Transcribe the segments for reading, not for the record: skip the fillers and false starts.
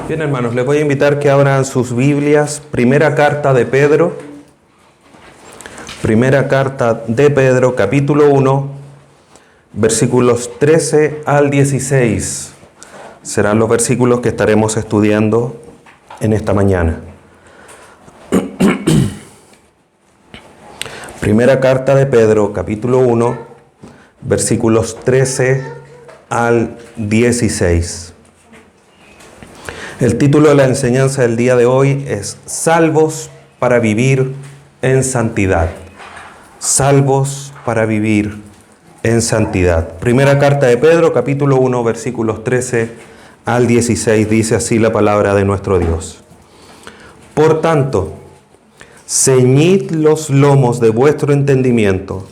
Bien, hermanos, les voy a invitar que abran sus Biblias. Primera carta de Pedro. Primera carta de Pedro, capítulo 1, versículos 13 al 16. Serán los versículos que estaremos estudiando en esta mañana. Primera carta de Pedro, capítulo 1, versículos 13 al 16. El título de la enseñanza del día de hoy es Salvos para vivir en santidad. Salvos para vivir en santidad. Primera carta de Pedro, capítulo 1, versículos 13 al 16, dice así la palabra de nuestro Dios. Por tanto, ceñid los lomos de vuestro entendimiento,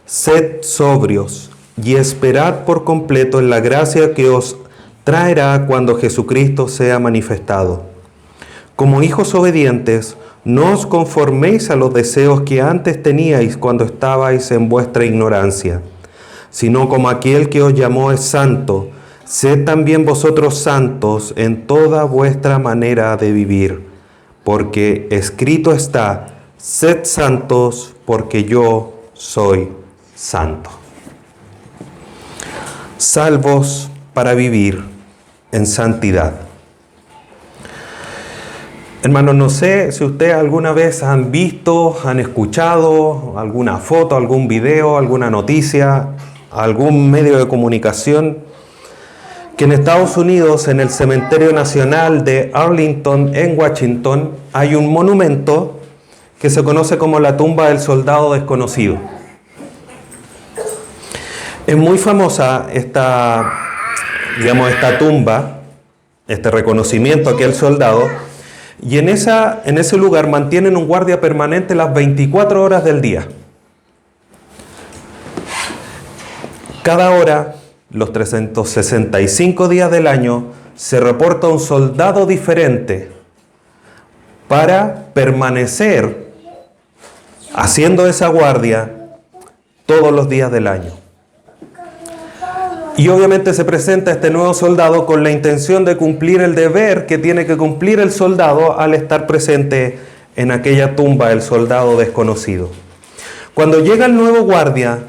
sed sobrios y esperad por completo en la gracia que os traerá cuando Jesucristo sea manifestado. Como hijos obedientes, no os conforméis a los deseos que antes teníais cuando estabais en vuestra ignorancia, sino como aquel que os llamó es santo, sed también vosotros santos en toda vuestra manera de vivir, porque escrito está, sed santos porque yo soy santo. Salvos para vivir en santidad. Hermanos, no sé si ustedes alguna vez han visto, han escuchado alguna foto, algún video, alguna noticia, algún medio de comunicación, que en Estados Unidos, en el Cementerio Nacional de Arlington, en Washington, hay un monumento que se conoce como la tumba del soldado desconocido. Es muy famosa esta tumba, este reconocimiento a aquel soldado, y en ese lugar mantienen un guardia permanente las 24 horas del día. Cada hora, los 365 días del año, se reporta un soldado diferente para permanecer haciendo esa guardia todos los días del año. Y obviamente se presenta este nuevo soldado con la intención de cumplir el deber que tiene que cumplir el soldado al estar presente en aquella tumba, el soldado desconocido. Cuando llega el nuevo guardia,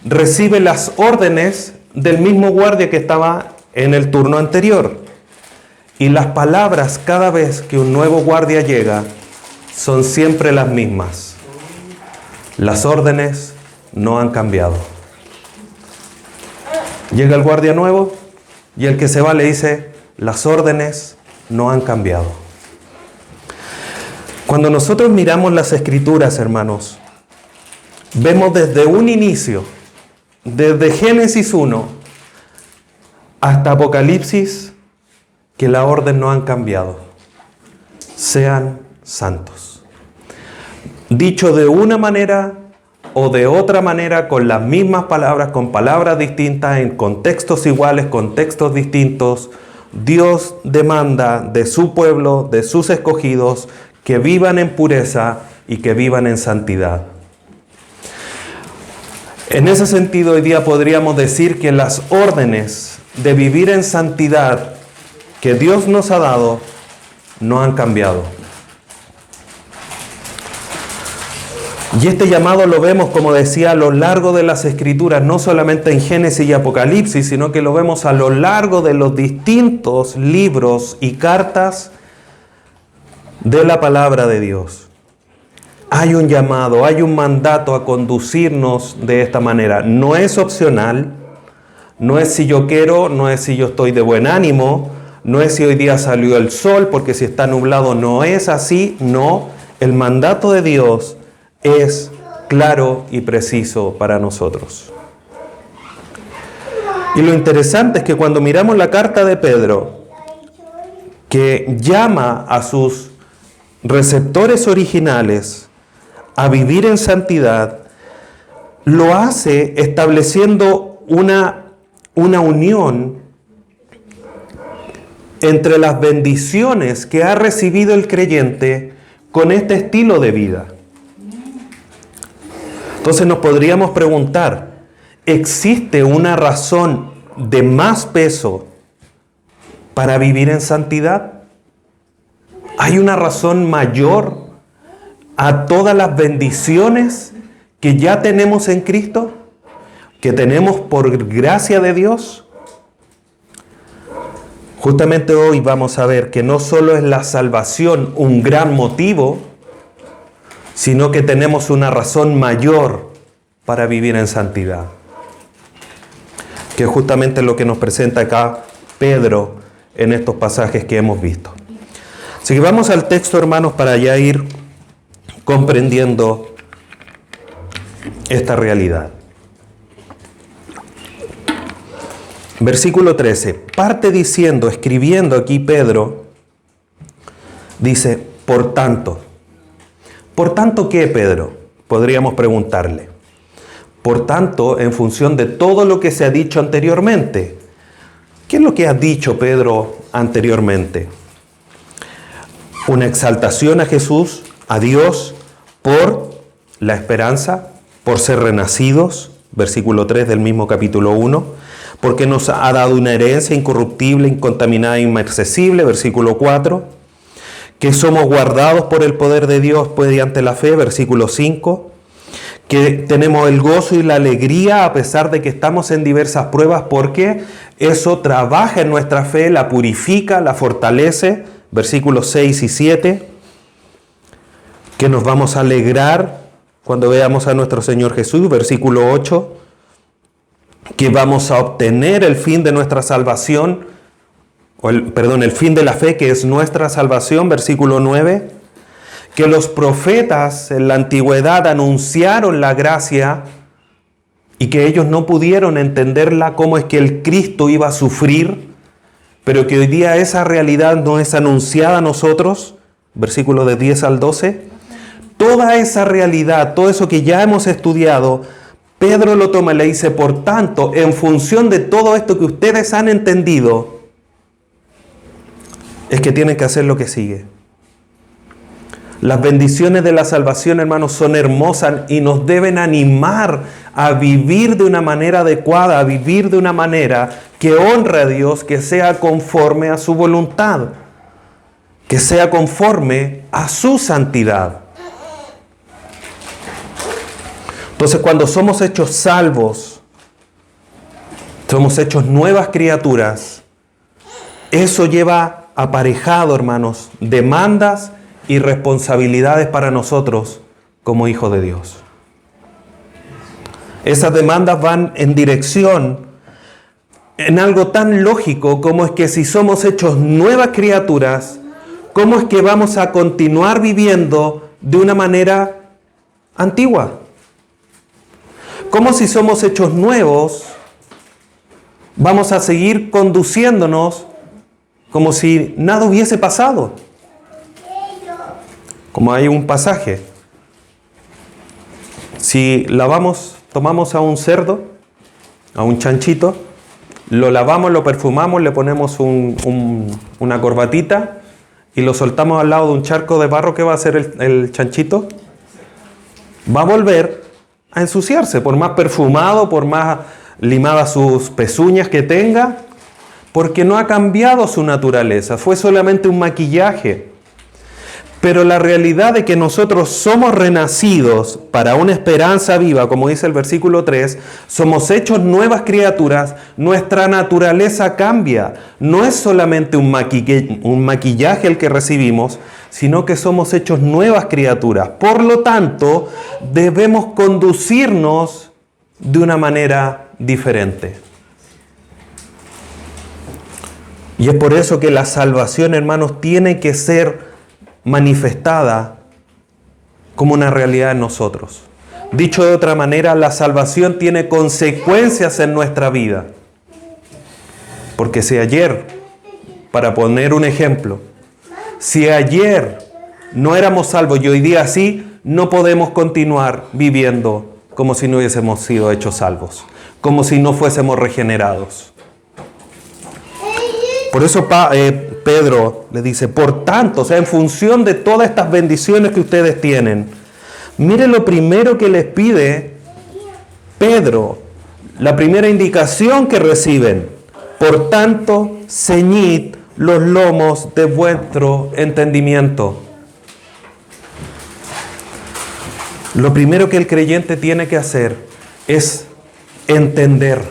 recibe las órdenes del mismo guardia que estaba en el turno anterior. Y las palabras cada vez que un nuevo guardia llega son siempre las mismas. Las órdenes no han cambiado. Llega el guardia nuevo y el que se va le dice, las órdenes no han cambiado. Cuando nosotros miramos las Escrituras, hermanos, vemos desde un inicio, desde Génesis 1 hasta Apocalipsis, que la orden no han cambiado. Sean santos. Dicho de una manera o de otra manera, con las mismas palabras, con palabras distintas, en contextos iguales, contextos distintos, Dios demanda de su pueblo, de sus escogidos, que vivan en pureza y que vivan en santidad. En ese sentido, hoy día podríamos decir que las órdenes de vivir en santidad que Dios nos ha dado no han cambiado. Y este llamado lo vemos, como decía, a lo largo de las Escrituras, no solamente en Génesis y Apocalipsis, sino que lo vemos a lo largo de los distintos libros y cartas de la palabra de Dios. Hay un llamado, hay un mandato a conducirnos de esta manera. No es opcional, no es si yo quiero, no es si yo estoy de buen ánimo, no es si hoy día salió el sol, porque si está nublado no es así, no. El mandato de Dios es claro y preciso para nosotros. Y lo interesante es que cuando miramos la carta de Pedro, que llama a sus receptores originales a vivir en santidad, lo hace estableciendo una unión entre las bendiciones que ha recibido el creyente con este estilo de vida. Entonces nos podríamos preguntar, ¿existe una razón de más peso para vivir en santidad? ¿Hay una razón mayor a todas las bendiciones que ya tenemos en Cristo? ¿Que tenemos por gracia de Dios? Justamente hoy vamos a ver que no solo es la salvación un gran motivo, sino que tenemos una razón mayor para vivir en santidad. Que es justamente lo que nos presenta acá Pedro en estos pasajes que hemos visto. Así que vamos al texto, hermanos, para ya ir comprendiendo esta realidad. Versículo 13, parte diciendo, escribiendo aquí Pedro, dice, por tanto. ¿Por tanto qué, Pedro? Podríamos preguntarle. Por tanto, en función de todo lo que se ha dicho anteriormente. ¿Qué es lo que ha dicho Pedro anteriormente? Una exaltación a Jesús, a Dios, por la esperanza, por ser renacidos, versículo 3 del mismo capítulo 1, porque nos ha dado una herencia incorruptible, incontaminada e inmarcesible, versículo 4, que somos guardados por el poder de Dios mediante la fe, versículo 5, que tenemos el gozo y la alegría a pesar de que estamos en diversas pruebas, porque eso trabaja en nuestra fe, la purifica, la fortalece, versículos 6 y 7, que nos vamos a alegrar cuando veamos a nuestro Señor Jesús, versículo 8, que vamos a obtener el fin de nuestra salvación, el fin de la fe, que es nuestra salvación, versículo 9, que los profetas en la antigüedad anunciaron la gracia y que ellos no pudieron entenderla, cómo es que el Cristo iba a sufrir, pero que hoy día esa realidad no es anunciada a nosotros, versículo de 10 al 12, toda esa realidad, todo eso que ya hemos estudiado, Pedro lo toma y le dice, por tanto, en función de todo esto que ustedes han entendido, es que tienen que hacer lo que sigue. Las bendiciones de la salvación, hermanos, son hermosas y nos deben animar a vivir de una manera adecuada, a vivir de una manera que honre a Dios, que sea conforme a su voluntad, que sea conforme a su santidad. Entonces, cuando somos hechos salvos, somos hechos nuevas criaturas, eso lleva aparejado, hermanos, demandas y responsabilidades para nosotros como hijos de Dios. Esas demandas van en dirección en algo tan lógico como es que si somos hechos nuevas criaturas, ¿cómo es que vamos a continuar viviendo de una manera antigua? ¿Cómo si somos hechos nuevos vamos a seguir conduciéndonos como si nada hubiese pasado? Como hay un pasaje, si tomamos a un cerdo, a un chanchito, lo lavamos, lo perfumamos, le ponemos una corbatita y lo soltamos al lado de un charco de barro, ¿qué va a hacer el chanchito? Va a volver a ensuciarse, por más perfumado, por más limadas sus pezuñas que tenga, porque no ha cambiado su naturaleza, fue solamente un maquillaje. Pero la realidad de que nosotros somos renacidos para una esperanza viva, como dice el versículo 3, somos hechos nuevas criaturas, nuestra naturaleza cambia. No es solamente un maquillaje el que recibimos, sino que somos hechos nuevas criaturas. Por lo tanto, debemos conducirnos de una manera diferente. Y es por eso que la salvación, hermanos, tiene que ser manifestada como una realidad en nosotros. Dicho de otra manera, la salvación tiene consecuencias en nuestra vida. Porque si ayer, para poner un ejemplo, si ayer no éramos salvos y hoy día sí, no podemos continuar viviendo como si no hubiésemos sido hechos salvos, como si no fuésemos regenerados. Por eso Pedro le dice, por tanto, o sea, en función de todas estas bendiciones que ustedes tienen, miren lo primero que les pide Pedro, la primera indicación que reciben. Por tanto, ceñid los lomos de vuestro entendimiento. Lo primero que el creyente tiene que hacer es entender,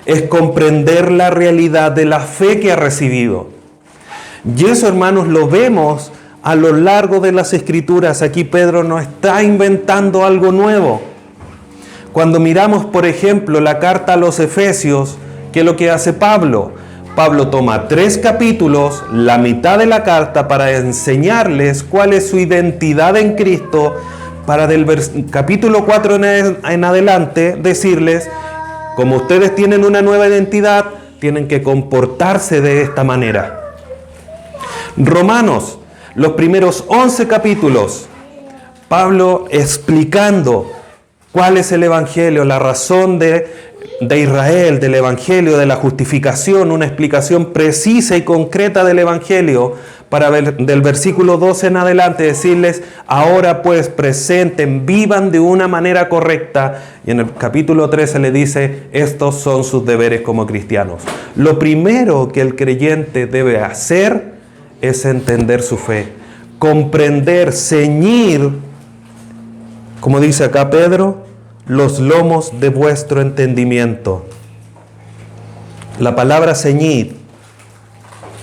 es comprender la realidad de la fe que ha recibido. Y eso, hermanos, lo vemos a lo largo de las Escrituras. Aquí Pedro no está inventando algo nuevo. Cuando miramos, por ejemplo, la carta a los Efesios, ¿qué es lo que hace Pablo? Pablo toma 3 capítulos, la mitad de la carta, para enseñarles cuál es su identidad en Cristo, para del capítulo 4 en adelante decirles, como ustedes tienen una nueva identidad, tienen que comportarse de esta manera. Romanos, los primeros 11 capítulos, Pablo explicando cuál es el Evangelio, la razón de Israel, del Evangelio, de la justificación, una explicación precisa y concreta del Evangelio, para ver del versículo 12 en adelante decirles, ahora pues presenten, vivan de una manera correcta. Y en el capítulo 13 le dice, estos son sus deberes como cristianos. Lo primero que el creyente debe hacer es entender su fe, comprender, ceñir, como dice acá Pedro, los lomos de vuestro entendimiento. La palabra ceñir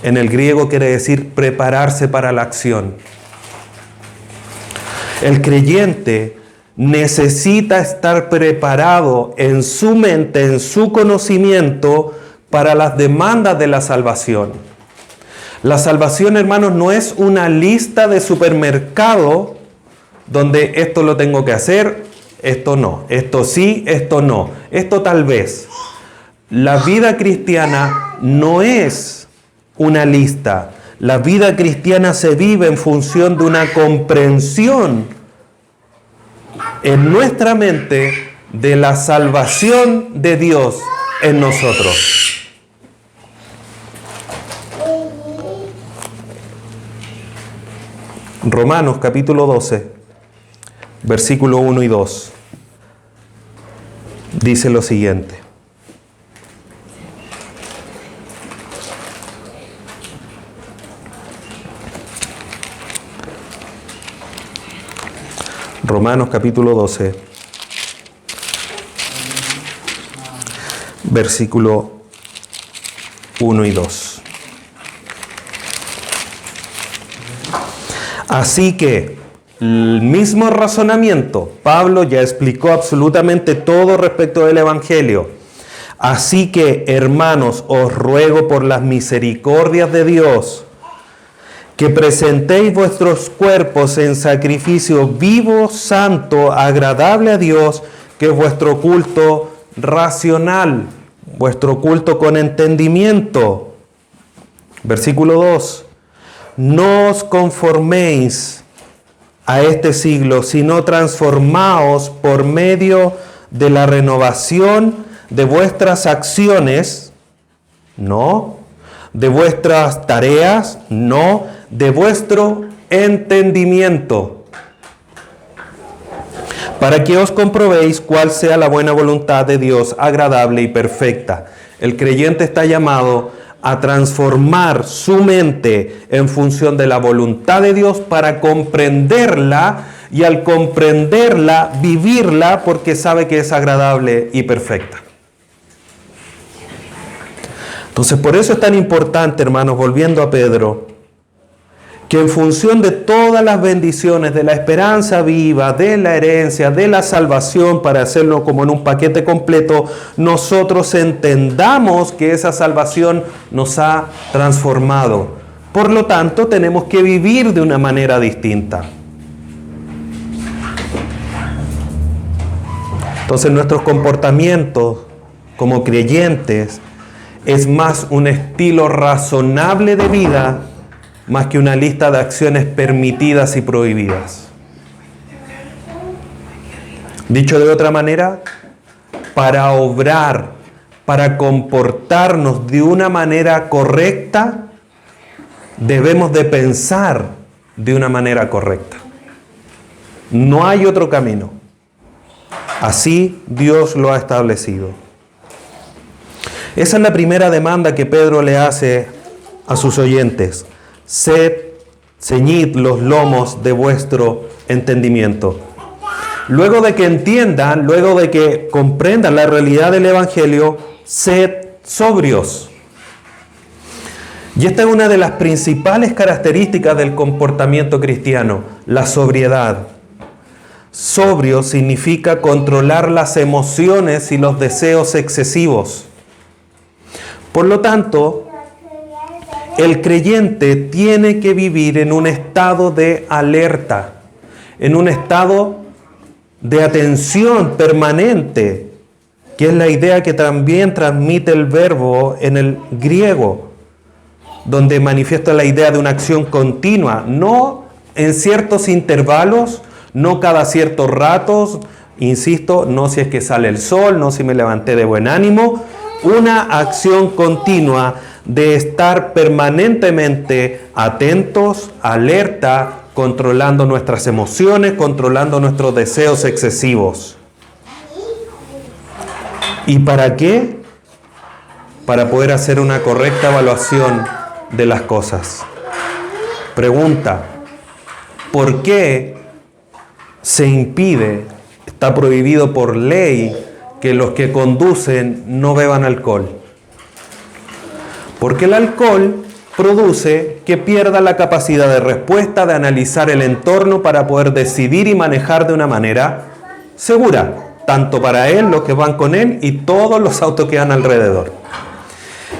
en el griego quiere decir prepararse para la acción. El creyente necesita estar preparado en su mente, en su conocimiento, para las demandas de la salvación. La salvación, hermanos, no es una lista de supermercado donde esto lo tengo que hacer, esto no, esto sí, esto no, esto tal vez. La vida cristiana no es una lista. La vida cristiana se vive en función de una comprensión en nuestra mente de la salvación de Dios en nosotros. Romanos capítulo 12, versículo 1 y 2, dice lo siguiente. Romanos capítulo 12, versículo 1 y 2. Así que el mismo razonamiento, Pablo ya explicó absolutamente todo respecto del Evangelio. Así que, hermanos, os ruego por las misericordias de Dios, que presentéis vuestros cuerpos en sacrificio vivo, santo, agradable a Dios, que es vuestro culto racional, vuestro culto con entendimiento. Versículo 2. No os conforméis a este siglo, sino transformaos por medio de la renovación de vuestras acciones, no, de vuestras tareas, no, de vuestro entendimiento, para que os comprobéis cuál sea la buena voluntad de Dios, agradable y perfecta. El creyente está llamado a transformar su mente en función de la voluntad de Dios para comprenderla, y al comprenderla, vivirla, porque sabe que es agradable y perfecta. Entonces, por eso es tan importante, hermanos, volviendo a Pedro, que en función de todas las bendiciones, de la esperanza viva, de la herencia, de la salvación, para hacerlo como en un paquete completo, nosotros entendamos que esa salvación nos ha transformado. Por lo tanto, tenemos que vivir de una manera distinta. Entonces, nuestros comportamientos como creyentes es más un estilo razonable de vida, más que una lista de acciones permitidas y prohibidas. Dicho de otra manera, para obrar, para comportarnos de una manera correcta, debemos de pensar de una manera correcta. No hay otro camino. Así Dios lo ha establecido. Esa es la primera demanda que Pedro le hace a sus oyentes: ceñid los lomos de vuestro entendimiento. Luego de que entiendan, luego de que comprendan la realidad del Evangelio, sed sobrios. Y esta es una de las principales características del comportamiento cristiano, la sobriedad. Sobrio significa controlar las emociones y los deseos excesivos. Por lo tanto, el creyente tiene que vivir en un estado de alerta, en un estado de atención permanente, que es la idea que también transmite el verbo en el griego, donde manifiesta la idea de una acción continua, no en ciertos intervalos, no cada ciertos ratos, insisto, no si es que sale el sol, no si me levanté de buen ánimo, una acción continua de estar permanentemente atentos, alerta, controlando nuestras emociones, controlando nuestros deseos excesivos. ¿Y para qué? Para poder hacer una correcta evaluación de las cosas. Pregunta: ¿por qué se impide, está prohibido por ley, que los que conducen no beban alcohol? Porque el alcohol produce que pierda la capacidad de respuesta, de analizar el entorno para poder decidir y manejar de una manera segura, tanto para él, los que van con él y todos los autos que van alrededor.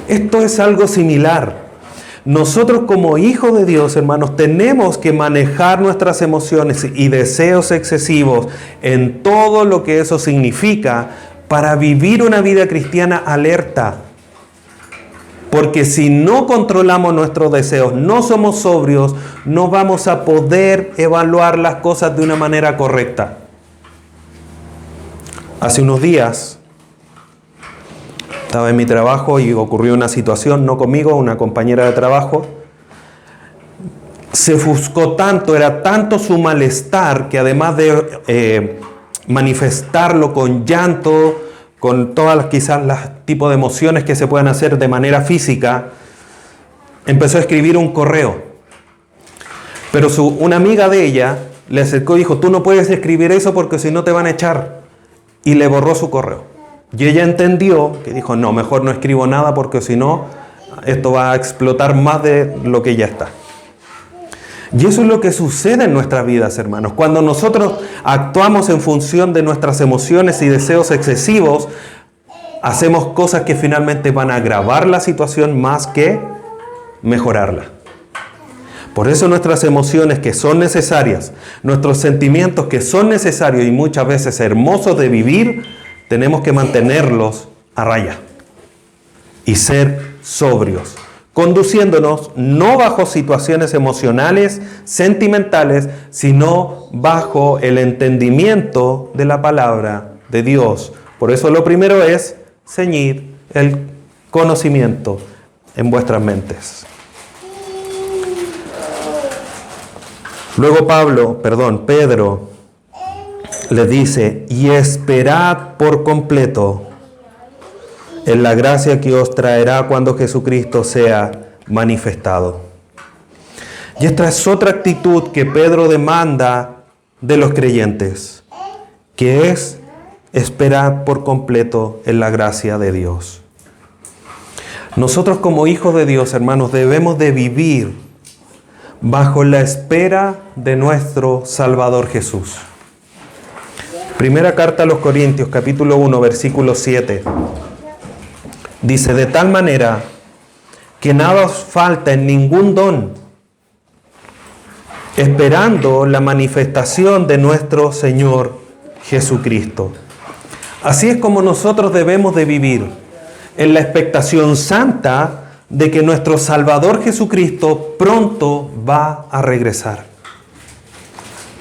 Esto es algo similar. Nosotros como hijos de Dios, hermanos, tenemos que manejar nuestras emociones y deseos excesivos en todo lo que eso significa para vivir una vida cristiana alerta. Porque si no controlamos nuestros deseos, no somos sobrios, no vamos a poder evaluar las cosas de una manera correcta. Hace unos días estaba en mi trabajo y ocurrió una situación, no conmigo, una compañera de trabajo. Se ofuscó tanto, era tanto su malestar, que además de manifestarlo con llanto, con todas quizás los tipos de emociones que se pueden hacer de manera física, empezó a escribir un correo. Pero una amiga de ella le acercó y dijo: tú no puedes escribir eso porque si no te van a echar. Y le borró su correo. Y ella entendió que dijo: no, mejor no escribo nada porque si no, esto va a explotar más de lo que ya está. Y eso es lo que sucede en nuestras vidas, hermanos. Cuando nosotros actuamos en función de nuestras emociones y deseos excesivos, hacemos cosas que finalmente van a agravar la situación más que mejorarla. Por eso nuestras emociones, que son necesarias, nuestros sentimientos, que son necesarios y muchas veces hermosos de vivir, tenemos que mantenerlos a raya y ser sobrios, conduciéndonos no bajo situaciones emocionales, sentimentales, sino bajo el entendimiento de la palabra de Dios. Por eso lo primero es ceñir el conocimiento en vuestras mentes. Luego Pedro les dice: y esperad por completo en la gracia que os traerá cuando Jesucristo sea manifestado. Y esta es otra actitud que Pedro demanda de los creyentes, que es esperar por completo en la gracia de Dios. Nosotros como hijos de Dios, hermanos, debemos de vivir bajo la espera de nuestro Salvador Jesús. Primera carta a los Corintios, capítulo 1, versículo 7. Dice: de tal manera que nada os falta en ningún don, esperando la manifestación de nuestro Señor Jesucristo. Así es como nosotros debemos de vivir, en la expectación santa de que nuestro Salvador Jesucristo pronto va a regresar.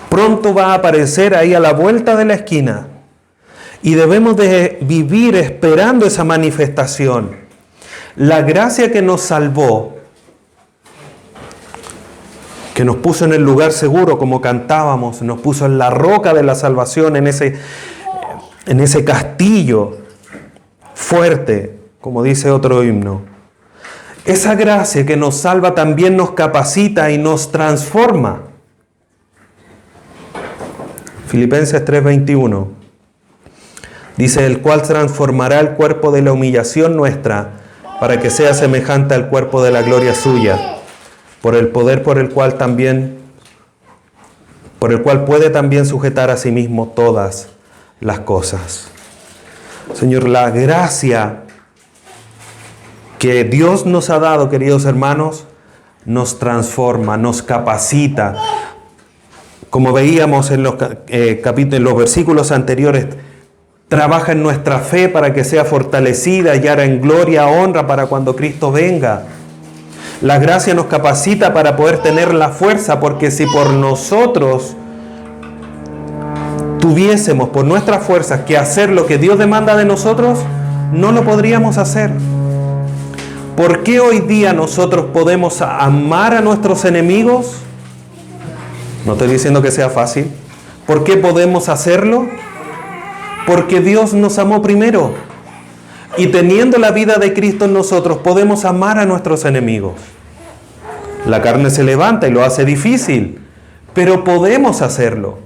Pronto va a aparecer ahí a la vuelta de la esquina. Y debemos de vivir esperando esa manifestación. La gracia que nos salvó, que nos puso en el lugar seguro, como cantábamos, nos puso en la roca de la salvación, en ese castillo fuerte, como dice otro himno. Esa gracia que nos salva también nos capacita y nos transforma. Filipenses 3:21 dice: el cual transformará el cuerpo de la humillación nuestra para que sea semejante al cuerpo de la gloria suya, por el poder por el cual puede también sujetar a sí mismo todas las cosas. Señor, la gracia que Dios nos ha dado, queridos hermanos, nos transforma, nos capacita. Como veíamos en los versículos anteriores, trabaja en nuestra fe para que sea fortalecida y ahora en gloria, honra para cuando Cristo venga. La gracia nos capacita para poder tener la fuerza, porque si por nosotros tuviésemos por nuestras fuerzas que hacer lo que Dios demanda de nosotros, no lo podríamos hacer. ¿Por qué hoy día nosotros podemos amar a nuestros enemigos? No estoy diciendo que sea fácil. ¿Por qué podemos hacerlo? Porque Dios nos amó primero. Y teniendo la vida de Cristo en nosotros, podemos amar a nuestros enemigos. La carne se levanta y lo hace difícil, pero podemos hacerlo.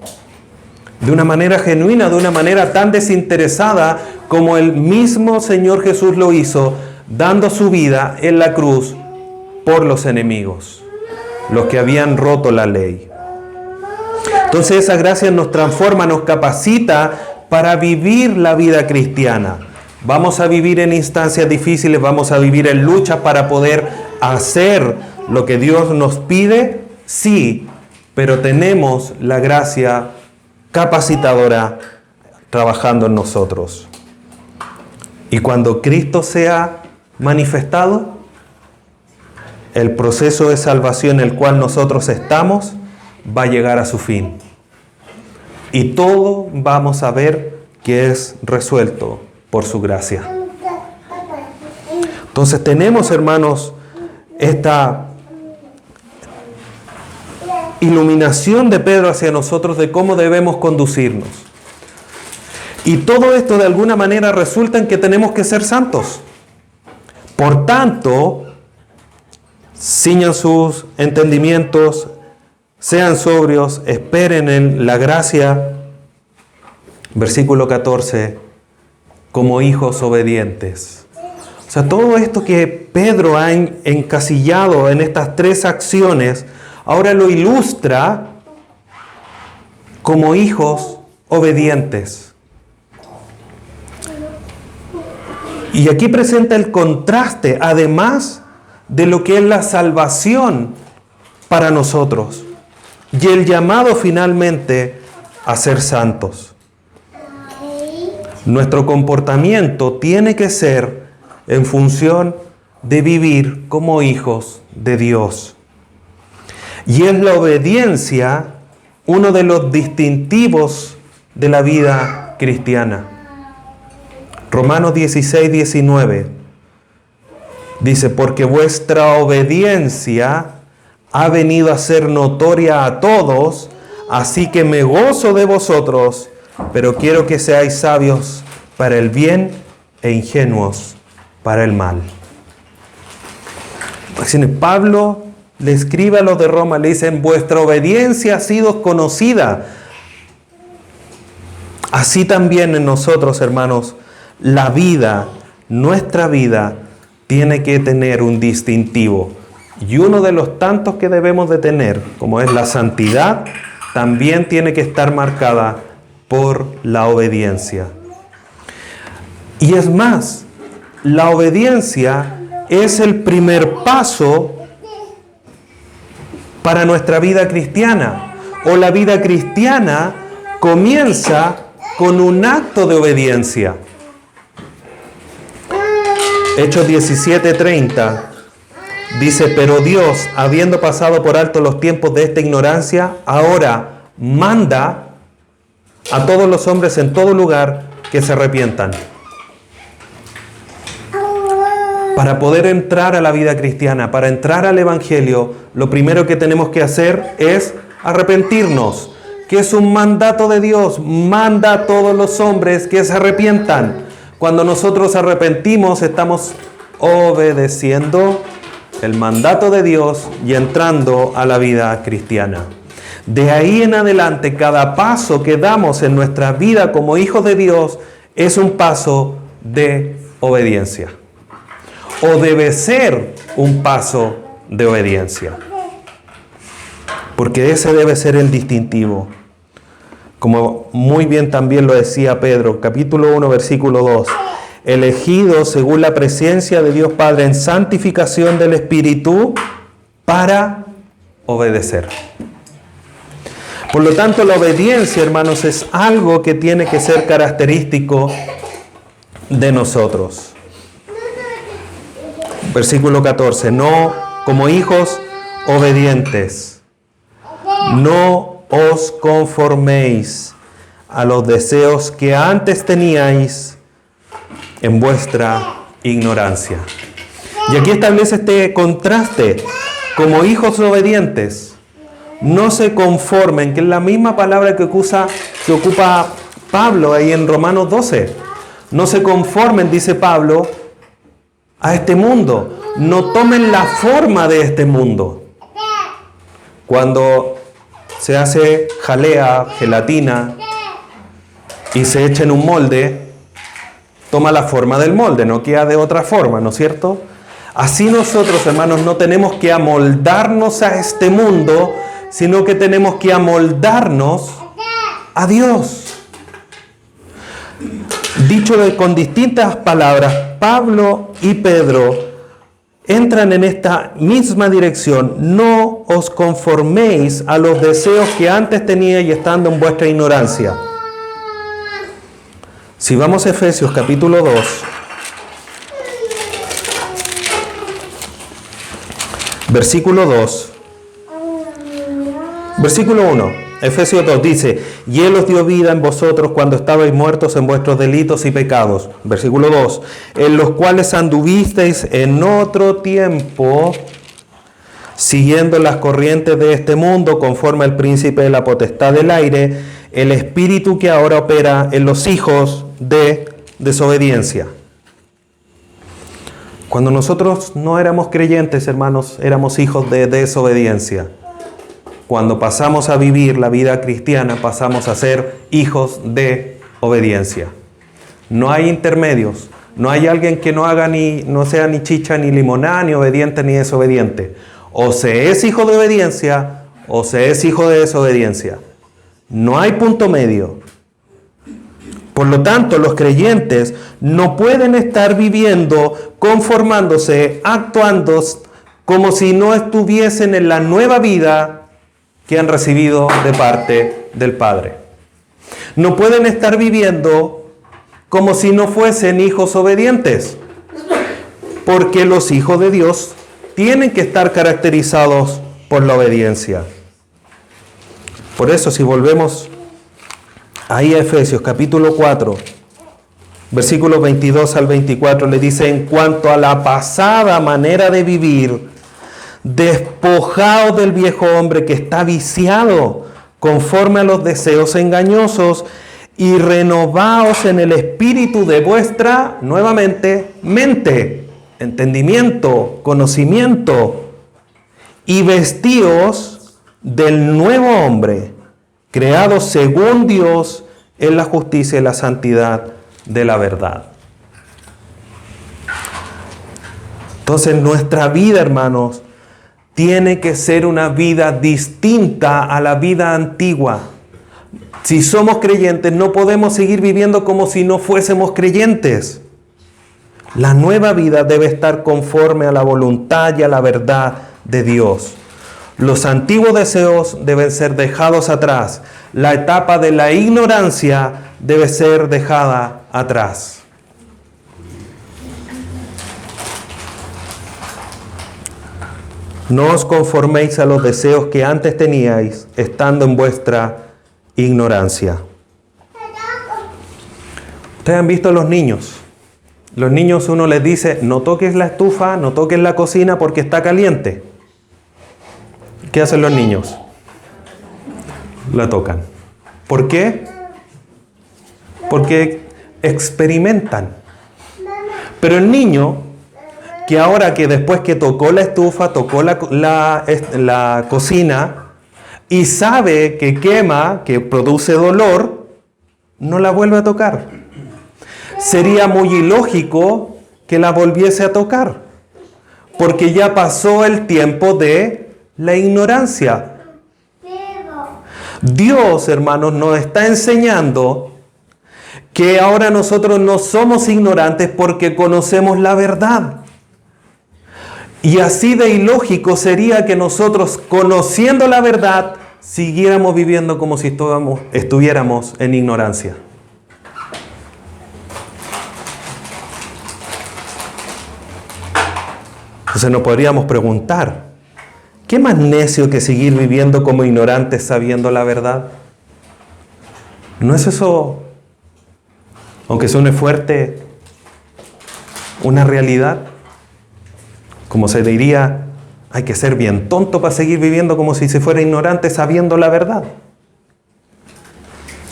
De una manera genuina, de una manera tan desinteresada como el mismo Señor Jesús lo hizo, dando su vida en la cruz por los enemigos, los que habían roto la ley. Entonces esa gracia nos transforma, nos capacita para vivir la vida cristiana. Vamos a vivir en instancias difíciles, vamos a vivir en luchas para poder hacer lo que Dios nos pide, sí, pero tenemos la gracia capacitadora trabajando en nosotros. Y cuando Cristo sea manifestado, el proceso de salvación en el cual nosotros estamos va a llegar a su fin. Y todo vamos a ver que es resuelto por su gracia. Entonces tenemos, hermanos, esta iluminación de Pedro hacia nosotros de cómo debemos conducirnos. Y todo esto de alguna manera resulta en que tenemos que ser santos. Por tanto, ciñan sus entendimientos, sean sobrios, esperen en la gracia. Versículo 14, como hijos obedientes. O sea, todo esto que Pedro ha encasillado en estas tres acciones, ahora lo ilustra como hijos obedientes. Y aquí presenta el contraste, además de lo que es la salvación para nosotros y el llamado finalmente a ser santos. Nuestro comportamiento tiene que ser en función de vivir como hijos de Dios. Y es la obediencia uno de los distintivos de la vida cristiana. Romanos 16:19 dice: porque vuestra obediencia ha venido a ser notoria a todos, así que me gozo de vosotros, pero quiero que seáis sabios para el bien e ingenuos para el mal. Pablo le escribe a los de Roma, le dicen: vuestra obediencia ha sido conocida. Así también en nosotros, hermanos, la vida, nuestra vida, tiene que tener un distintivo. Y uno de los tantos que debemos de tener, como es la santidad, también tiene que estar marcada por la obediencia. Y es más, la obediencia es el primer paso para nuestra vida cristiana. O la vida cristiana comienza con un acto de obediencia. Hechos 17:30 dice: pero Dios, habiendo pasado por alto los tiempos de esta ignorancia, ahora manda a todos los hombres en todo lugar que se arrepientan. Para poder entrar a la vida cristiana, para entrar al Evangelio, lo primero que tenemos que hacer es arrepentirnos, que es un mandato de Dios. Manda a todos los hombres que se arrepientan. Cuando nosotros arrepentimos, estamos obedeciendo el mandato de Dios y entrando a la vida cristiana. De ahí en adelante, cada paso que damos en nuestra vida como hijos de Dios es un paso de obediencia. O debe ser un paso de obediencia. Porque ese debe ser el distintivo. Como muy bien también lo decía Pedro, capítulo 1, versículo 2. Elegidos según la presencia de Dios Padre en santificación del Espíritu para obedecer. Por lo tanto, la obediencia, hermanos, es algo que tiene que ser característico de nosotros. Versículo 14. No, como hijos obedientes, no os conforméis a los deseos que antes teníais en vuestra ignorancia. Y aquí establece este contraste. Como hijos obedientes, no se conformen, que es la misma palabra que ocupa Pablo ahí en Romanos 12. No se conformen, dice Pablo, a este mundo. No tomen la forma de este mundo. Cuando se hace jalea, gelatina, y se echa en un molde, toma la forma del molde, no queda de otra forma, ¿no es cierto? Así nosotros, hermanos, no tenemos que amoldarnos a este mundo, sino que tenemos que amoldarnos a Dios. Dicho con distintas palabras, Pablo y Pedro entran en esta misma dirección. No os conforméis a los deseos que antes teníais estando en vuestra ignorancia. Si vamos a Efesios capítulo 2, versículo 2, versículo 1, Efesios 2 dice, y Él os dio vida en vosotros cuando estabais muertos en vuestros delitos y pecados. Versículo 2, en los cuales anduvisteis en otro tiempo, siguiendo las corrientes de este mundo, conforme al príncipe de la potestad del aire, el espíritu que ahora opera en los hijos de desobediencia. Cuando nosotros no éramos creyentes, hermanos, éramos hijos de desobediencia. Cuando pasamos a vivir la vida cristiana, pasamos a ser hijos de obediencia. No hay intermedios. No hay alguien que no sea ni chicha, ni limonada, ni obediente, ni desobediente. O se es hijo de obediencia, o se es hijo de desobediencia. No hay punto medio. Por lo tanto, los creyentes no pueden estar viviendo, conformándose, actuando como si no estuviesen en la nueva vida que han recibido de parte del Padre. No pueden estar viviendo como si no fuesen hijos obedientes, porque los hijos de Dios tienen que estar caracterizados por la obediencia. Por eso, si volvemos ahí a Efesios capítulo 4, versículos 22 al 24, le dice, en cuanto a la pasada manera de vivir, despojaos del viejo hombre que está viciado conforme a los deseos engañosos y renovaos en el espíritu de vuestra, nuevamente, mente, entendimiento, conocimiento, y vestíos del nuevo hombre, creado según Dios en la justicia y la santidad de la verdad. Entonces nuestra vida, hermanos, tiene que ser una vida distinta a la vida antigua. Si somos creyentes, no podemos seguir viviendo como si no fuésemos creyentes. La nueva vida debe estar conforme a la voluntad y a la verdad de Dios. Los antiguos deseos deben ser dejados atrás. La etapa de la ignorancia debe ser dejada atrás. No os conforméis a los deseos que antes teníais, estando en vuestra ignorancia. Ustedes han visto a los niños. Los niños, uno les dice, no toques la estufa, no toques la cocina porque está caliente. ¿Qué hacen los niños? La tocan. ¿Por qué? Porque experimentan. Pero el niño que ahora que después que tocó la estufa, tocó la cocina y sabe que quema, que produce dolor, no la vuelve a tocar? Sería muy ilógico que la volviese a tocar, porque ya pasó el tiempo de la ignorancia. Dios, hermanos, nos está enseñando que ahora nosotros no somos ignorantes porque conocemos la verdad. Y así de ilógico sería que nosotros, conociendo la verdad, siguiéramos viviendo como si estuviéramos en ignorancia. Entonces nos podríamos preguntar, ¿qué más necio que seguir viviendo como ignorantes sabiendo la verdad? ¿No es eso, aunque suene fuerte, una realidad? Como se diría, hay que ser bien tonto para seguir viviendo como si se fuera ignorante sabiendo la verdad.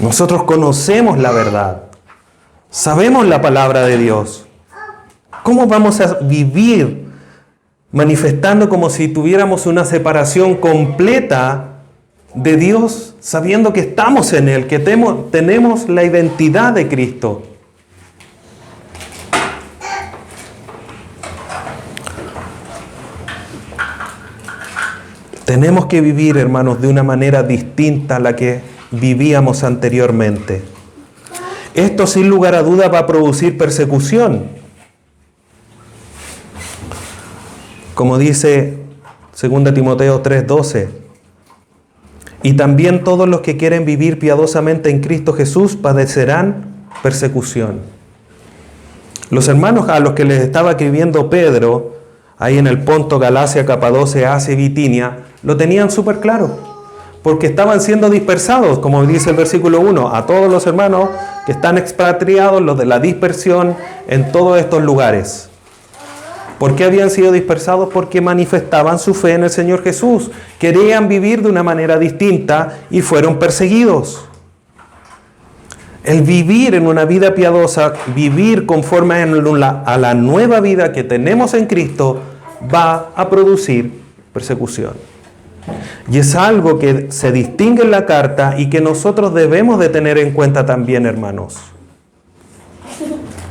Nosotros conocemos la verdad, sabemos la palabra de Dios. ¿Cómo vamos a vivir manifestando como si tuviéramos una separación completa de Dios, sabiendo que estamos en Él, que tenemos la identidad de Cristo? Tenemos que vivir, hermanos, de una manera distinta a la que vivíamos anteriormente. Esto, sin lugar a duda, va a producir persecución. Como dice 2 Timoteo 3:12, y también todos los que quieren vivir piadosamente en Cristo Jesús padecerán persecución. Los hermanos a los que les estaba escribiendo Pedro, ahí en el Ponto, Galacia, Capadocia, Asia y Bitinia, lo tenían súper claro, porque estaban siendo dispersados, como dice el versículo 1, a todos los hermanos que están expatriados, los de la dispersión, en todos estos lugares. ¿Por qué habían sido dispersados? Porque manifestaban su fe en el Señor Jesús. Querían vivir de una manera distinta y fueron perseguidos. El vivir en una vida piadosa, vivir conforme a la nueva vida que tenemos en Cristo, va a producir persecución. Y es algo que se distingue en la carta y que nosotros debemos de tener en cuenta también, hermanos.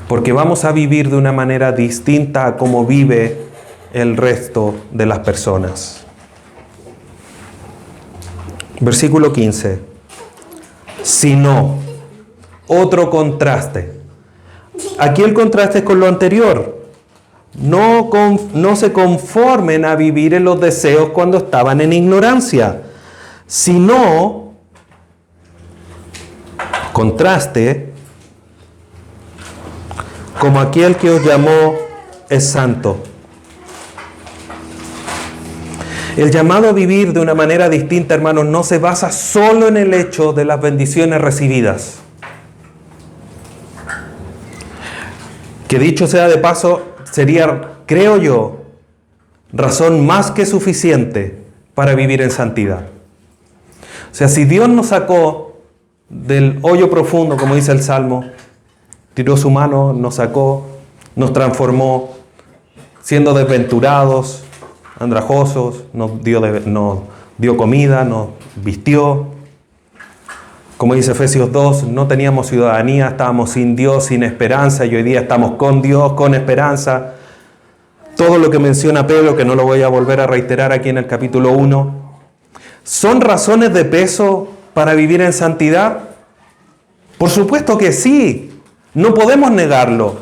Porque vamos a vivir de una manera distinta a como vive el resto de las personas. Versículo 15. Si no, otro contraste. Aquí el contraste es con lo anterior. No se conformen a vivir en los deseos cuando estaban en ignorancia, sino, contraste, como aquel que os llamó es santo. El llamado a vivir de una manera distinta, hermanos, no se basa solo en el hecho de las bendiciones recibidas. Que dicho sea de paso, sería, creo yo, razón más que suficiente para vivir en santidad. O sea, si Dios nos sacó del hoyo profundo, como dice el Salmo, tiró su mano, nos sacó, nos transformó, siendo desventurados, andrajosos, nos dio comida, nos vistió. Como dice Efesios 2, no teníamos ciudadanía, estábamos sin Dios, sin esperanza, y hoy día estamos con Dios, con esperanza. Todo lo que menciona Pedro, que no lo voy a volver a reiterar aquí en el capítulo 1, ¿son razones de peso para vivir en santidad? Por supuesto que sí. No podemos negarlo.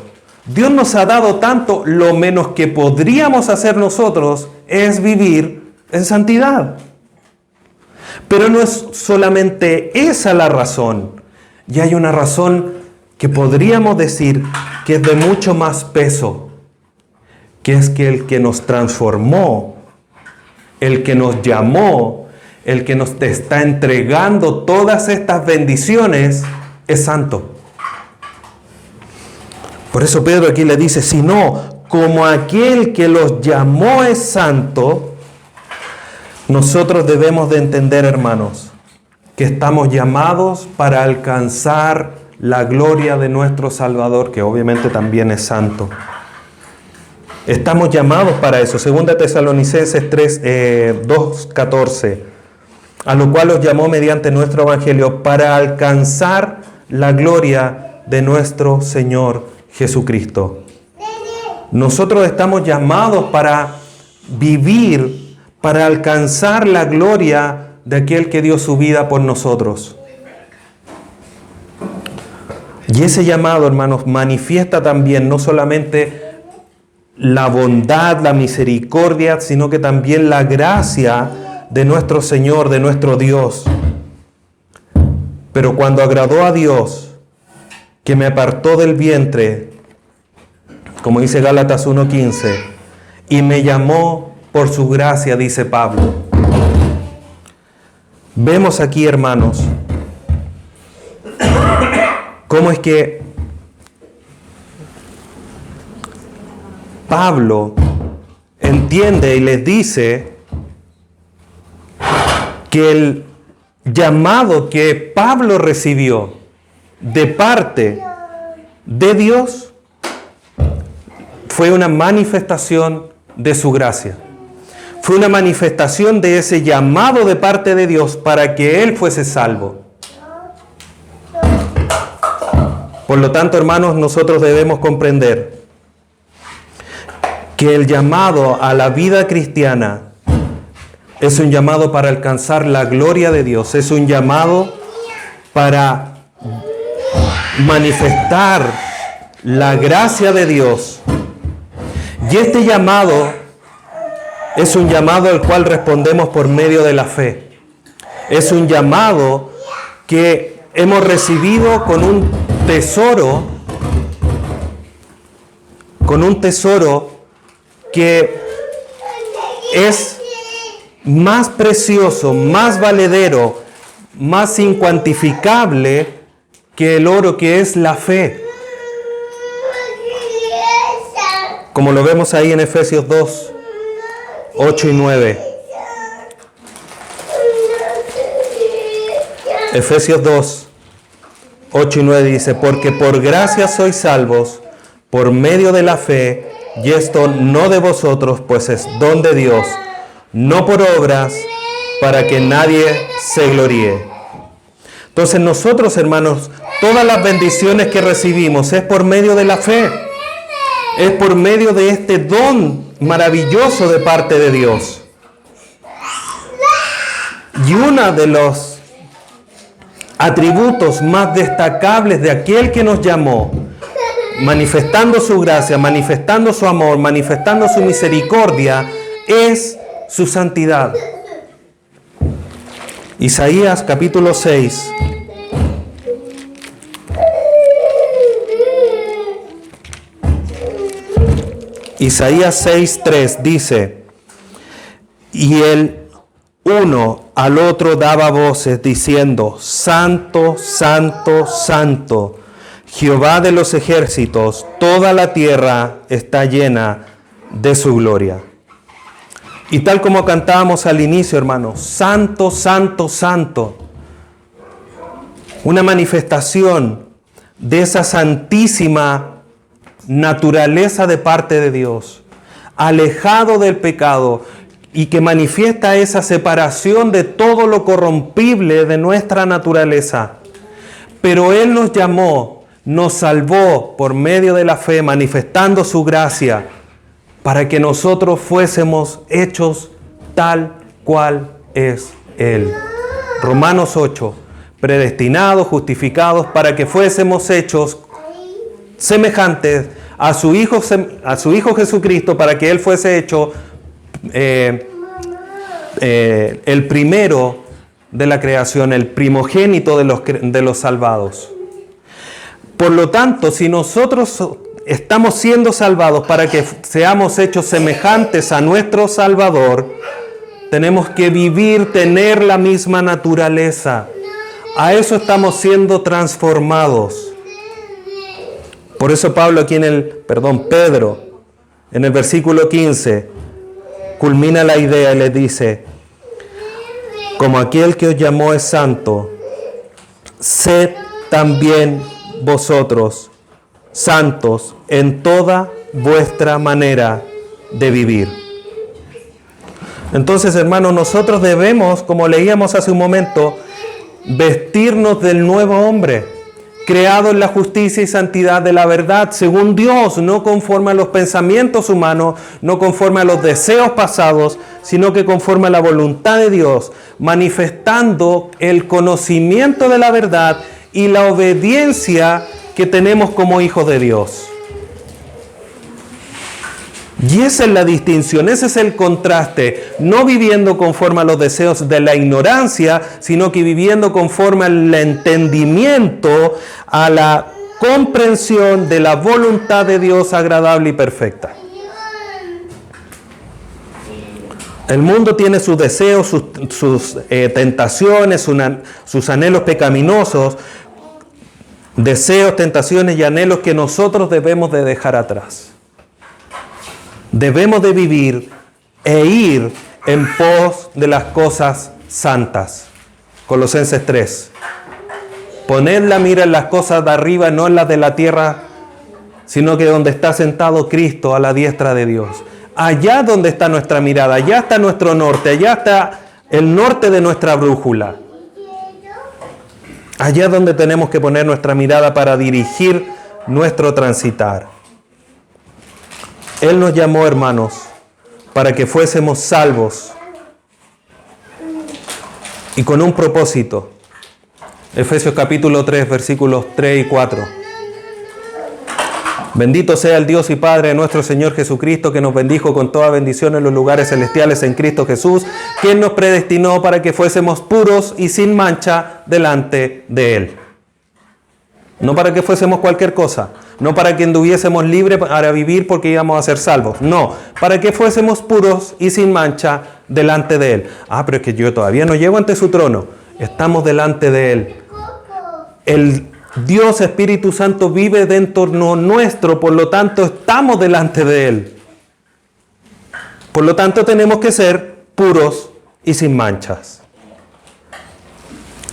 Dios nos ha dado tanto, lo menos que podríamos hacer nosotros es vivir en santidad. Pero no es solamente esa la razón. Y hay una razón que podríamos decir que es de mucho más peso, que es que el que nos transformó, el que nos llamó, el que nos está entregando todas estas bendiciones, es santo. Por eso Pedro aquí le dice, si no, como aquel que los llamó es santo, nosotros debemos de entender, hermanos, que estamos llamados para alcanzar la gloria de nuestro Salvador, que obviamente también es santo. Estamos llamados para eso. 2 Tesalonicenses 2:14. A lo cual os llamó mediante nuestro evangelio para alcanzar la gloria de nuestro Señor Jesucristo. Nosotros estamos llamados para vivir, para alcanzar la gloria de aquel que dio su vida por nosotros. Y ese llamado, hermanos, manifiesta también no solamente la bondad, la misericordia, sino que también la gracia de nuestro Señor, de nuestro Dios. Pero cuando agradó a Dios, que me apartó del vientre, como dice Gálatas 1:15, y me llamó por su gracia, dice Pablo. Vemos aquí, hermanos, cómo es que Pablo entiende y les dice que el llamado que Pablo recibió de parte de Dios fue una manifestación de su gracia. Fue una manifestación de ese llamado de parte de Dios para que él fuese salvo. Por lo tanto, hermanos, nosotros debemos comprender que el llamado a la vida cristiana es un llamado para alcanzar la gloria de Dios, es un llamado para manifestar la gracia de Dios. Y este llamado es un llamado al cual respondemos por medio de la fe. Es un llamado que hemos recibido con un tesoro que es más precioso, más valedero, más incuantificable que el oro, que es la fe. Como lo vemos ahí en Efesios 2, 8 y 9. Efesios 2, 8 y 9 dice, porque por gracia sois salvos por medio de la fe, y esto no de vosotros, pues es don de Dios, no por obras, para que nadie se gloríe. Entonces nosotros, hermanos, todas las bendiciones que recibimos es por medio de la fe. Es por medio de este don maravilloso de parte de Dios. Y uno de los atributos más destacables de aquel que nos llamó, manifestando su gracia, manifestando su amor, manifestando su misericordia, es su santidad. Isaías capítulo 6. Isaías 6:3 dice, y el uno al otro daba voces diciendo, Santo, Santo, Santo, Jehová de los ejércitos, toda la tierra está llena de su gloria. Y tal como cantábamos al inicio, hermanos, Santo, Santo, Santo, una manifestación de esa santísima naturaleza de parte de Dios, alejado del pecado, y que manifiesta esa separación de todo lo corrompible de nuestra naturaleza. Pero Él nos llamó, nos salvó por medio de la fe, manifestando su gracia, para que nosotros fuésemos hechos tal cual es Él. Romanos 8, predestinados, justificados, para que fuésemos hechos semejantes a su Hijo Jesucristo, para que Él fuese hecho el primero de la creación, el primogénito de los salvados. Por lo tanto, si nosotros estamos siendo salvados para que seamos hechos semejantes a nuestro Salvador, tenemos que vivir, tener la misma naturaleza. A eso estamos siendo transformados. Por eso Pedro, en el versículo 15, culmina la idea y les dice, como aquel que os llamó es santo, sed también vosotros santos en toda vuestra manera de vivir. Entonces, hermanos, nosotros debemos, como leíamos hace un momento, vestirnos del nuevo hombre, creado en la justicia y santidad de la verdad, según Dios, no conforme a los pensamientos humanos, no conforme a los deseos pasados, sino que conforme a la voluntad de Dios, manifestando el conocimiento de la verdad y la obediencia que tenemos como hijos de Dios. Y esa es la distinción, ese es el contraste, no viviendo conforme a los deseos de la ignorancia, sino que viviendo conforme al entendimiento, a la comprensión de la voluntad de Dios agradable y perfecta. El mundo tiene sus deseos, sus tentaciones, sus anhelos pecaminosos, deseos, tentaciones y anhelos que nosotros debemos de dejar atrás. Debemos de vivir e ir en pos de las cosas santas. Colosenses 3. Poned la mira en las cosas de arriba, no en las de la tierra, sino que donde está sentado Cristo a la diestra de Dios. Allá donde está nuestra mirada, allá está nuestro norte, allá está el norte de nuestra brújula. Allá donde tenemos que poner nuestra mirada para dirigir nuestro transitar. Él nos llamó, hermanos, para que fuésemos salvos y con un propósito. Efesios capítulo 3, versículos 3 y 4. Bendito sea el Dios y Padre de nuestro Señor Jesucristo, que nos bendijo con toda bendición en los lugares celestiales en Cristo Jesús, quien nos predestinó para que fuésemos puros y sin mancha delante de Él. No para que fuésemos cualquier cosa, no para que anduviésemos libres para vivir porque íbamos a ser salvos. No, para que fuésemos puros y sin mancha delante de Él. Pero es que yo todavía no llego ante su trono. Estamos delante de Él. El Dios Espíritu Santo vive dentro nuestro, por lo tanto estamos delante de Él. Por lo tanto tenemos que ser puros y sin manchas.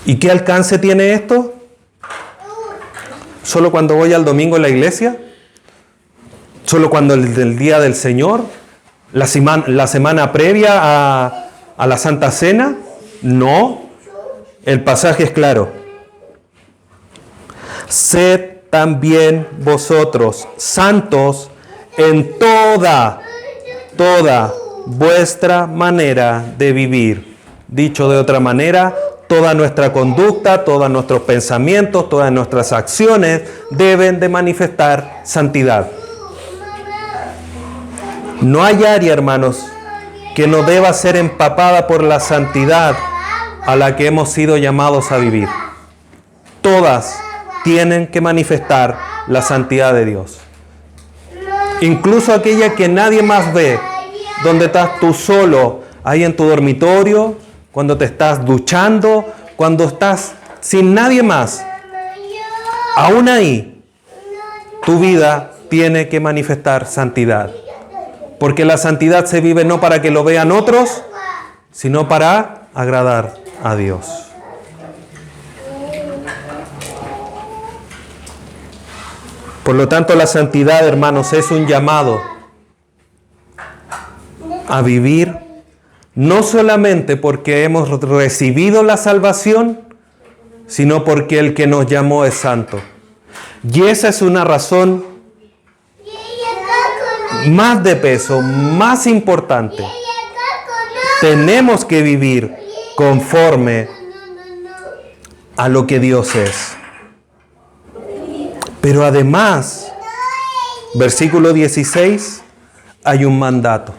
¿Y qué alcance tiene esto? ¿Solo cuando voy al domingo en la iglesia? ¿Solo cuando el día del Señor? ¿La semana previa a la Santa Cena? No. El pasaje es claro. Sed también vosotros santos en toda vuestra manera de vivir. Dicho de otra manera, toda nuestra conducta, todos nuestros pensamientos, todas nuestras acciones deben de manifestar santidad. No hay área, hermanos, que no deba ser empapada por la santidad a la que hemos sido llamados a vivir. Todas tienen que manifestar la santidad de Dios. Incluso aquella que nadie más ve, donde estás tú solo, ahí en tu dormitorio, cuando te estás duchando, cuando estás sin nadie más. Aún ahí, tu vida tiene que manifestar santidad. Porque la santidad se vive no para que lo vean otros, sino para agradar a Dios. Por lo tanto, la santidad, hermanos, es un llamado a vivir no solamente porque hemos recibido la salvación, sino porque el que nos llamó es santo. Y esa es una razón más de peso, más importante. Tenemos que vivir conforme a lo que Dios es. Pero además, versículo 16, hay un mandato.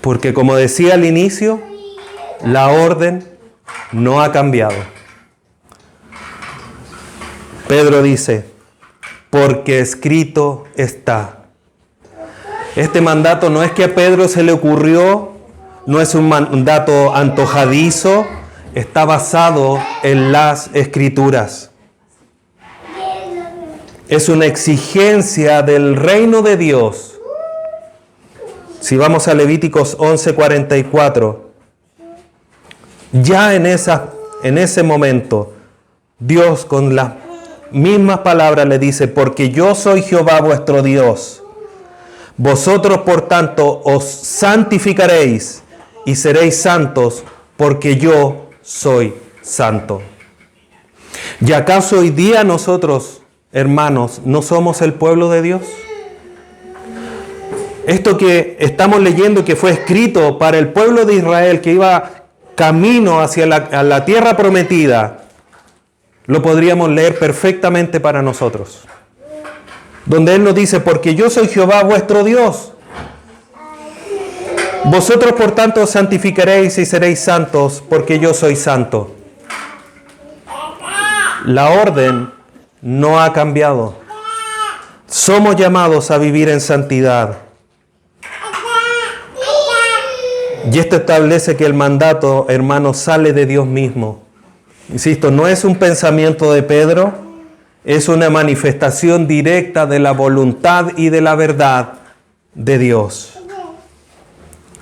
Porque como decía al inicio, la orden no ha cambiado. Pedro dice, porque escrito está. Este mandato no es que a Pedro se le ocurrió, no es un mandato antojadizo, está basado en las Escrituras. Es una exigencia del reino de Dios. Si vamos a Levíticos 11:44, ya en ese momento, Dios con las mismas palabras le dice, porque yo soy Jehová vuestro Dios, Vosotros, por tanto, os santificaréis y seréis santos, porque yo soy santo. ¿Y acaso hoy día nosotros, hermanos, no somos el pueblo de Dios? Esto que estamos leyendo, que fue escrito para el pueblo de Israel, que iba camino hacia la tierra prometida, lo podríamos leer perfectamente para nosotros. Donde Él nos dice, porque yo soy Jehová vuestro Dios. Vosotros por tanto os santificaréis y seréis santos, porque yo soy santo. La orden no ha cambiado. Somos llamados a vivir en santidad. Y esto establece que el mandato, hermanos, sale de Dios mismo. Insisto, no es un pensamiento de Pedro, es una manifestación directa de la voluntad y de la verdad de Dios.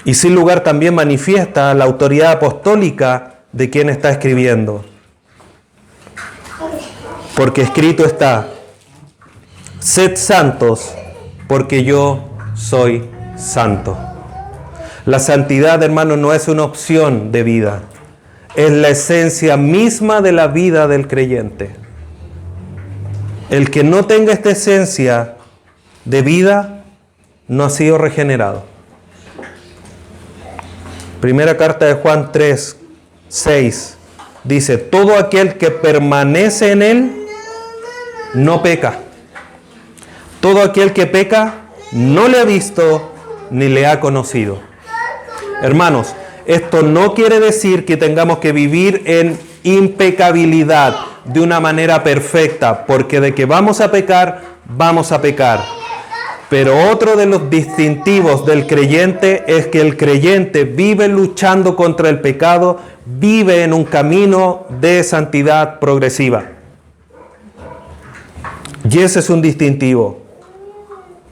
Y sin lugar también manifiesta la autoridad apostólica de quien está escribiendo. Porque escrito está, sed santos, porque yo soy santo. La santidad, hermano, no es una opción de vida, es la esencia misma de la vida del creyente. El que no tenga esta esencia de vida no ha sido regenerado. Primera carta de Juan 3, 6 dice, todo aquel que permanece en él no peca. Todo aquel que peca no le ha visto ni le ha conocido. Hermanos, esto no quiere decir que tengamos que vivir en impecabilidad de una manera perfecta, porque de que vamos a pecar, vamos a pecar. Pero otro de los distintivos del creyente es que el creyente vive luchando contra el pecado, vive en un camino de santidad progresiva. Y ese es un distintivo.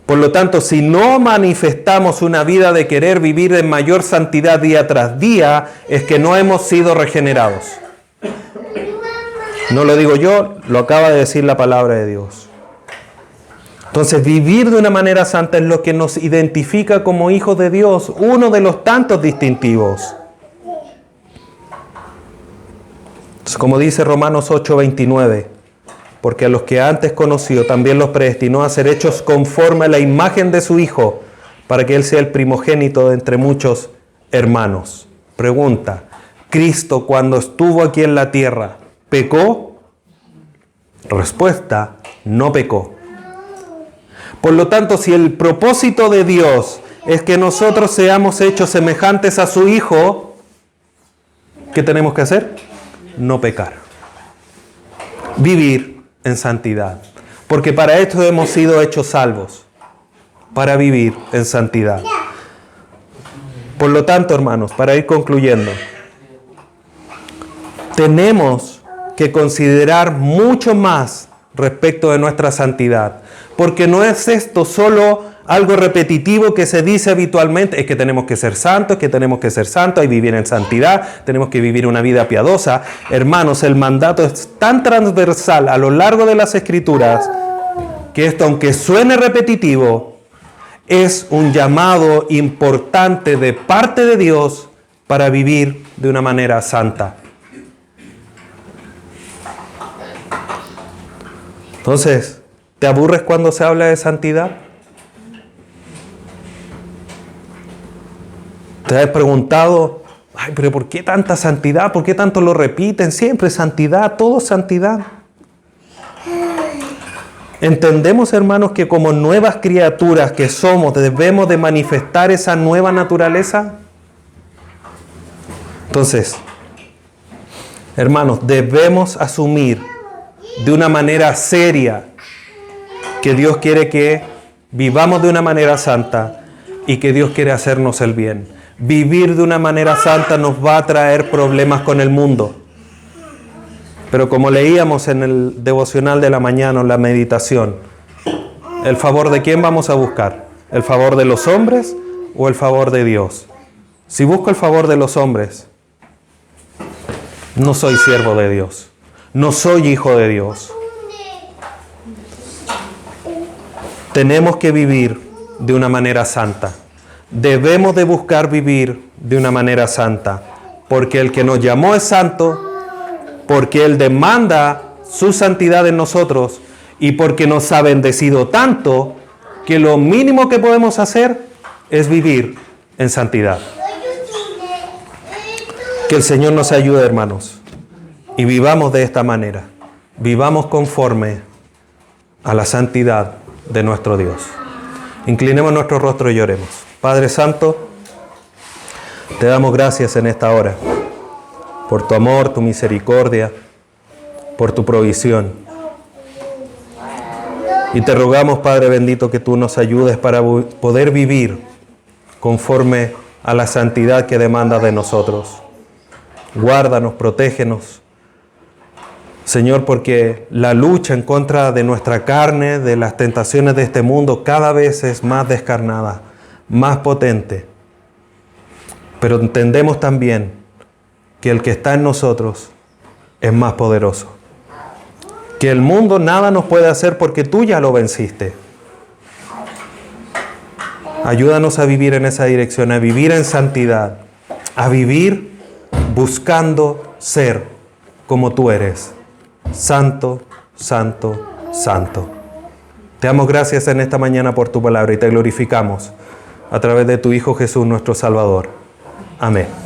Por lo tanto, si no manifestamos una vida de querer vivir en mayor santidad día tras día, es que no hemos sido regenerados. No lo digo yo, lo acaba de decir la palabra de Dios. Entonces, vivir de una manera santa es lo que nos identifica como hijos de Dios, uno de los tantos distintivos. Entonces, como dice Romanos 8:29, porque a los que antes conoció también los predestinó a ser hechos conforme a la imagen de su Hijo, para que Él sea el primogénito de entre muchos hermanos. Pregunta, ¿Cristo cuando estuvo aquí en la tierra, pecó? Respuesta, no pecó. Por lo tanto, si el propósito de Dios es que nosotros seamos hechos semejantes a su Hijo, ¿qué tenemos que hacer? No pecar. Vivir en santidad. Porque para esto hemos sido hechos salvos. Para vivir en santidad. Por lo tanto, hermanos, para ir concluyendo, tenemos que considerar mucho más respecto de nuestra santidad. Porque no es esto solo algo repetitivo que se dice habitualmente, es que tenemos que ser santos, y vivir en santidad, tenemos que vivir una vida piadosa. Hermanos, el mandato es tan transversal a lo largo de las Escrituras que esto, aunque suene repetitivo, es un llamado importante de parte de Dios para vivir de una manera santa. Entonces, ¿te aburres cuando se habla de santidad? ¿Te has preguntado, ay, pero ¿por qué tanta santidad? ¿Por qué tanto lo repiten? Siempre santidad, todo santidad. ¿Entendemos, hermanos, que como nuevas criaturas que somos, debemos de manifestar esa nueva naturaleza? Entonces, hermanos, debemos asumir de una manera seria que Dios quiere que vivamos de una manera santa y que Dios quiere hacernos el bien. Vivir de una manera santa nos va a traer problemas con el mundo. Pero como leíamos en el devocional de la mañana, en la meditación, ¿el favor de quién vamos a buscar? ¿El favor de los hombres o el favor de Dios? Si busco el favor de los hombres, no soy siervo de Dios. No soy hijo de Dios. Tenemos que vivir de una manera santa. Debemos de buscar vivir de una manera santa, porque el que nos llamó es santo, porque Él demanda su santidad en nosotros y porque nos ha bendecido tanto que lo mínimo que podemos hacer es vivir en santidad. Que el Señor nos ayude, hermanos, y vivamos de esta manera. Vivamos conforme a la santidad de nuestro Dios. Inclinemos nuestro rostro y lloremos. Padre Santo, te damos gracias en esta hora por tu amor, tu misericordia, por tu provisión. Y te rogamos, Padre bendito, que tú nos ayudes para poder vivir conforme a la santidad que demandas de nosotros. Guárdanos, protégenos, Señor, porque la lucha en contra de nuestra carne, de las tentaciones de este mundo, cada vez es más descarnada, más potente. Pero entendemos también que el que está en nosotros es más poderoso. Que el mundo nada nos puede hacer porque tú ya lo venciste. Ayúdanos a vivir en esa dirección, a vivir en santidad, a vivir buscando ser como tú eres. Santo, santo, santo. Te damos gracias en esta mañana por tu palabra y te glorificamos a través de tu Hijo Jesús, nuestro Salvador. Amén.